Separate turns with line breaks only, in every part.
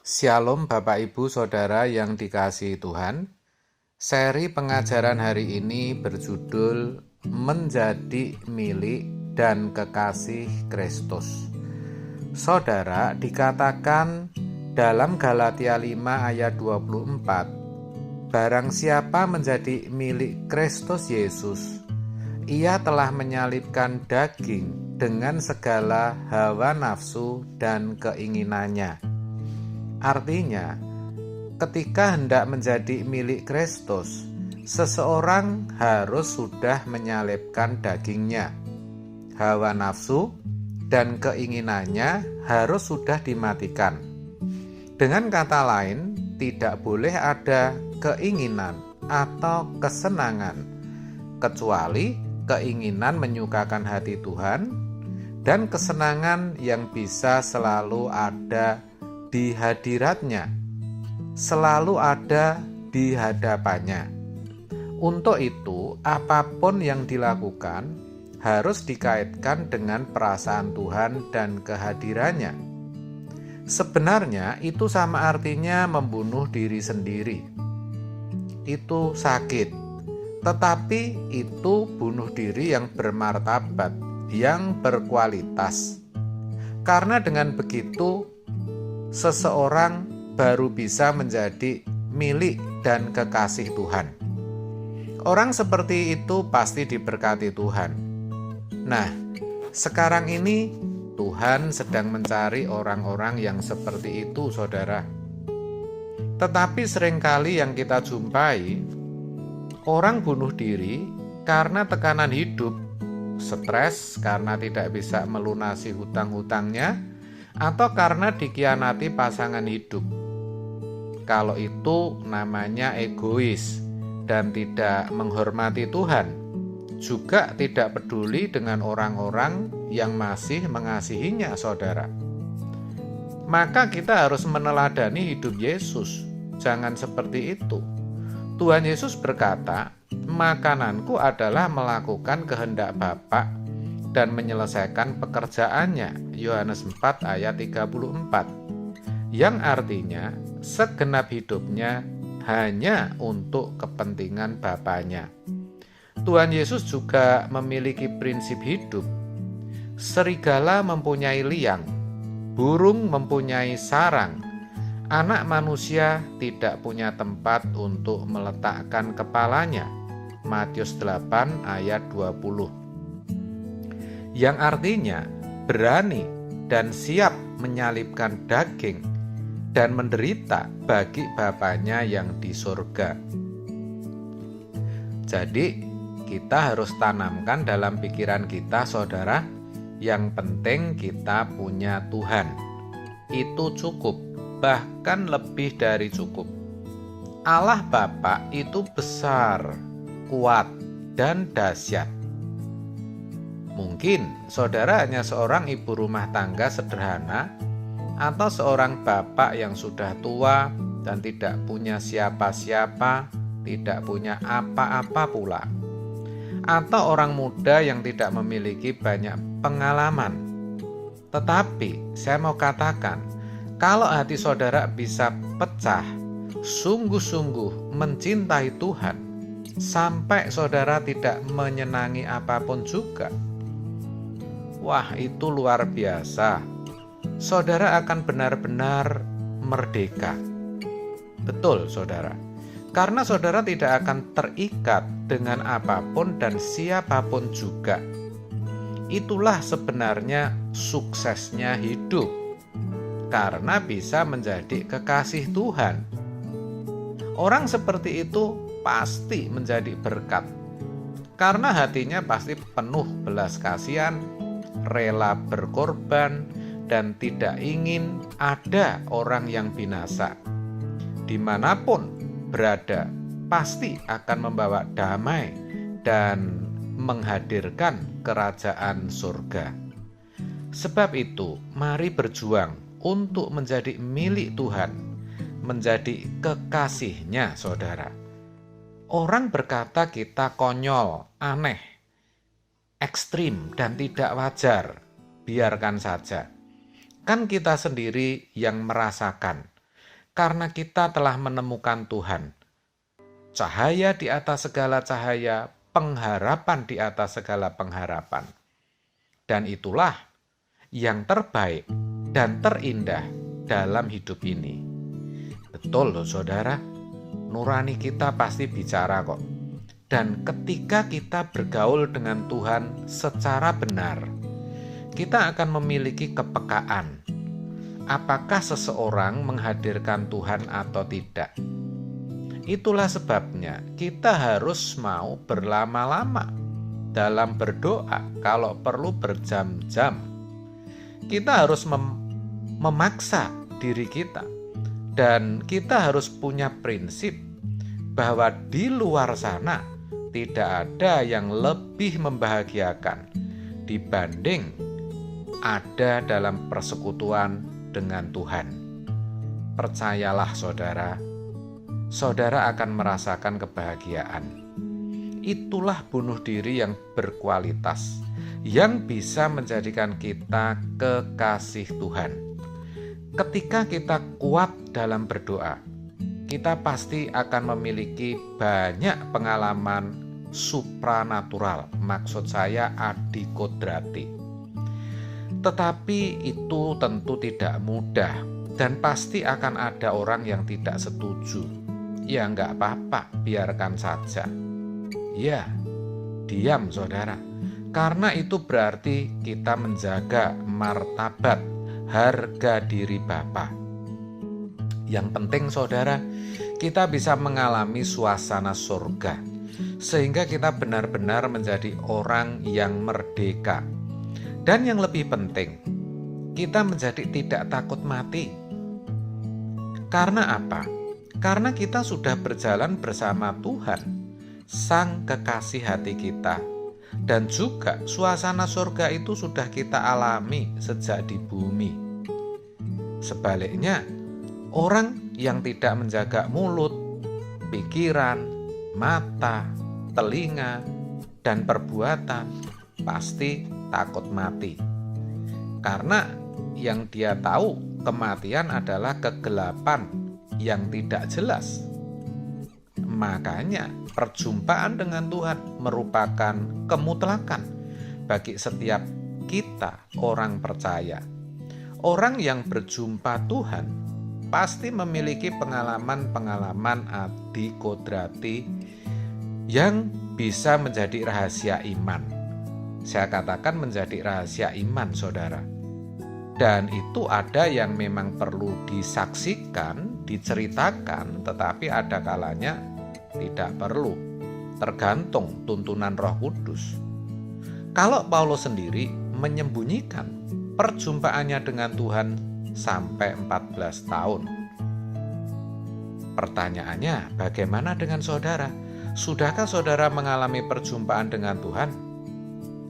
Shalom Bapak Ibu Saudara yang dikasihi Tuhan. Seri pengajaran hari ini berjudul Menjadi Milik dan Kekasih Kristus. Saudara, dikatakan dalam Galatia 5 ayat 24, barang siapa menjadi milik Kristus Yesus, ia telah menyalibkan daging dengan segala hawa nafsu dan keinginannya. Artinya, ketika hendak menjadi milik Kristus, seseorang harus sudah menyalibkan dagingnya. Hawa nafsu dan keinginannya harus sudah dimatikan. Dengan kata lain, tidak boleh ada keinginan atau kesenangan, kecuali keinginan menyukakan hati Tuhan dan kesenangan yang bisa selalu ada di hadiratnya, selalu ada di hadapannya. Untuk itu, apapun yang dilakukan harus dikaitkan dengan perasaan Tuhan dan kehadirannya. Sebenarnya itu sama artinya membunuh diri sendiri. Itu sakit. Tetapi itu bunuh diri yang bermartabat, yang berkualitas. Karena dengan begitu, seseorang baru bisa menjadi milik dan kekasih Tuhan. Orang seperti itu pasti diberkati Tuhan. Nah, sekarang ini Tuhan sedang mencari orang-orang yang seperti itu, saudara. Tetapi seringkali yang kita jumpai, orang bunuh diri karena tekanan hidup, stres karena tidak bisa melunasi hutang-hutangnya, atau karena dikhianati pasangan hidup. Kalau itu namanya egois dan tidak menghormati Tuhan, juga tidak peduli dengan orang-orang yang masih mengasihinya, saudara. Maka kita harus meneladani hidup Yesus. Jangan seperti itu. Tuhan Yesus berkata, makananku adalah melakukan kehendak Bapa dan menyelesaikan pekerjaannya. Yohanes 4 ayat 34. Yang artinya segenap hidupnya hanya untuk kepentingan Bapanya. Tuhan Yesus juga memiliki prinsip hidup. Serigala mempunyai liang, burung mempunyai sarang, anak manusia tidak punya tempat untuk meletakkan kepalanya. Matius 8 ayat 20. Yang artinya berani dan siap menyalibkan daging dan menderita bagi Bapanya yang di surga. Jadi, kita harus tanamkan dalam pikiran kita, saudara, yang penting kita punya Tuhan. Itu cukup, bahkan lebih dari cukup. Allah Bapa itu besar, kuat, dan dahsyat. Mungkin saudara hanya seorang ibu rumah tangga sederhana, atau seorang bapak yang sudah tua dan tidak punya siapa-siapa, tidak punya apa-apa pula, atau orang muda yang tidak memiliki banyak pengalaman. Tetapi saya mau katakan, kalau hati saudara bisa pecah, sungguh-sungguh mencintai Tuhan, sampai saudara tidak menyenangi apapun juga, wah, itu luar biasa. Saudara akan benar-benar merdeka. Betul, saudara. Karena saudara tidak akan terikat dengan apapun dan siapapun juga. Itulah sebenarnya suksesnya hidup. Karena bisa menjadi kekasih Tuhan. Orang seperti itu pasti menjadi berkat. Karena hatinya pasti penuh belas kasihan, rela berkorban, dan tidak ingin ada orang yang binasa. Dimanapun berada, pasti akan membawa damai dan menghadirkan kerajaan surga. Sebab itu, mari berjuang untuk menjadi milik Tuhan, menjadi kekasihnya, saudara. Orang berkata kita konyol, aneh, ekstrim, dan tidak wajar. Biarkan saja. Kan kita sendiri yang merasakan. karena kita telah menemukan Tuhan. Cahaya di atas segala cahaya, pengharapan di atas segala pengharapan. Dan itulah yang terbaik dan terindah dalam hidup ini. Betul loh saudara, nurani kita pasti bicara kok. Dan ketika kita bergaul dengan Tuhan secara benar, kita akan memiliki kepekaan. Apakah seseorang menghadirkan Tuhan atau tidak? Itulah sebabnya kita harus mau berlama-lama dalam berdoa, kalau perlu berjam-jam. Kita harus memaksa diri kita, dan kita harus punya prinsip bahwa di luar sana tidak ada yang lebih membahagiakan dibanding ada dalam persekutuan dengan Tuhan. Percayalah saudara, saudara akan merasakan kebahagiaan. Itulah bunuh diri yang berkualitas, yang bisa menjadikan kita kekasih Tuhan. Ketika kita kuat dalam berdoa, kita pasti akan memiliki banyak pengalaman supranatural, maksud saya adikodrati. Tetapi itu tentu tidak mudah, dan pasti akan ada orang yang tidak setuju. Ya enggak apa-apa, biarkan saja. Ya, diam saudara, karena itu berarti kita menjaga martabat, harga diri Bapa. Yang penting saudara, kita bisa mengalami suasana surga, sehingga kita benar-benar menjadi orang yang merdeka. Dan yang lebih penting, kita menjadi tidak takut mati. Karena apa? Karena kita sudah berjalan bersama Tuhan, Sang Kekasih hati kita. Dan juga suasana surga itu sudah kita alami sejak di bumi. Sebaliknya, orang yang tidak menjaga mulut, pikiran, mata, telinga, dan perbuatan pasti takut mati. Karena yang dia tahu kematian adalah kegelapan yang tidak jelas. Makanya perjumpaan dengan Tuhan merupakan kemutlakan bagi setiap kita orang percaya. Orang yang berjumpa Tuhan pasti memiliki pengalaman-pengalaman adikodrati yang bisa menjadi rahasia iman. Saya katakan menjadi rahasia iman saudara. Dan itu ada yang memang perlu disaksikan, diceritakan, tetapi ada kalanya tidak perlu, tergantung tuntunan Roh Kudus. Kalau Paulus sendiri menyembunyikan perjumpaannya dengan Tuhan sampai 14 tahun. Pertanyaannya, bagaimana dengan saudara? Sudahkah saudara mengalami perjumpaan dengan Tuhan?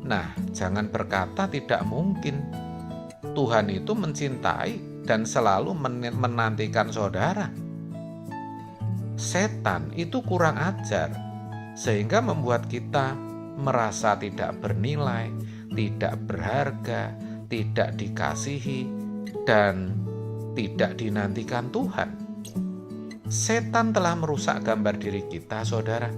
Nah, jangan berkata tidak mungkin. Tuhan itu mencintai dan selalu menantikan saudara. Setan itu kurang ajar, sehingga membuat kita merasa tidak bernilai, tidak berharga, tidak dikasihi, dan tidak dinantikan Tuhan. Setan telah merusak gambar diri kita, saudara,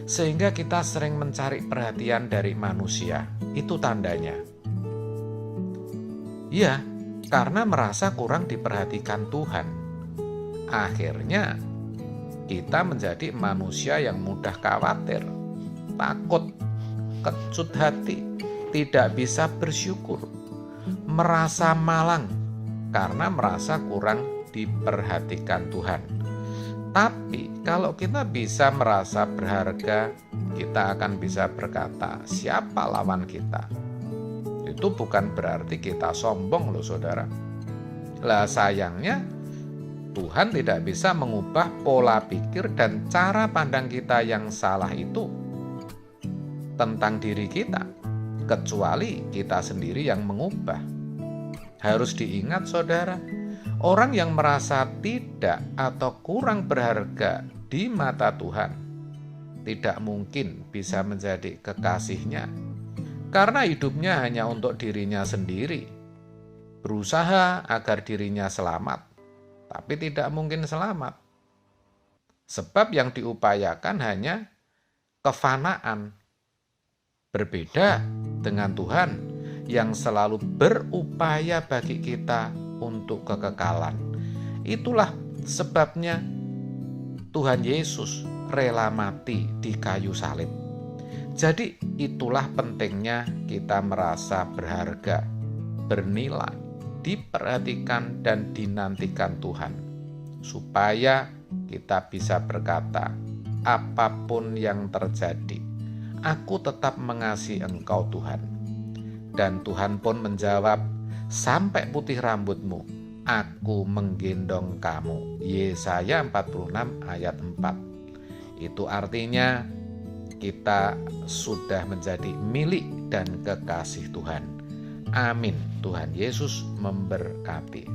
sehingga kita sering mencari perhatian dari manusia. Itu tandanya. Ya, karena merasa kurang diperhatikan Tuhan. Akhirnya kita menjadi manusia yang mudah khawatir, takut, kecut hati, tidak bisa bersyukur, merasa malang karena merasa kurang diperhatikan Tuhan. Tapi kalau kita bisa merasa berharga, kita akan bisa berkata, siapa lawan kita? Itu bukan berarti kita sombong loh saudara. Lah sayangnya Tuhan tidak bisa mengubah pola pikir dan cara pandang kita yang salah itu tentang diri kita, kecuali kita sendiri yang mengubah. Harus diingat saudara, orang yang merasa tidak atau kurang berharga di mata Tuhan tidak mungkin bisa menjadi kekasihnya, karena hidupnya hanya untuk dirinya sendiri, berusaha agar dirinya selamat. tapi tidak mungkin selamat. Sebab yang diupayakan hanya kefanaan. Berbeda dengan Tuhan yang selalu berupaya bagi kita untuk kekekalan. Itulah sebabnya Tuhan Yesus rela mati di kayu salib. Jadi itulah pentingnya kita merasa berharga, bernilai, diperhatikan dan dinantikan Tuhan, supaya kita bisa berkata, apapun yang terjadi, aku tetap mengasihi Engkau Tuhan. Dan Tuhan pun menjawab, sampai putih rambutmu, aku menggendong kamu. Yesaya 46 ayat 4. Itu artinya kita sudah menjadi milik dan kekasih Tuhan. Amin. Tuhan Yesus memberkati.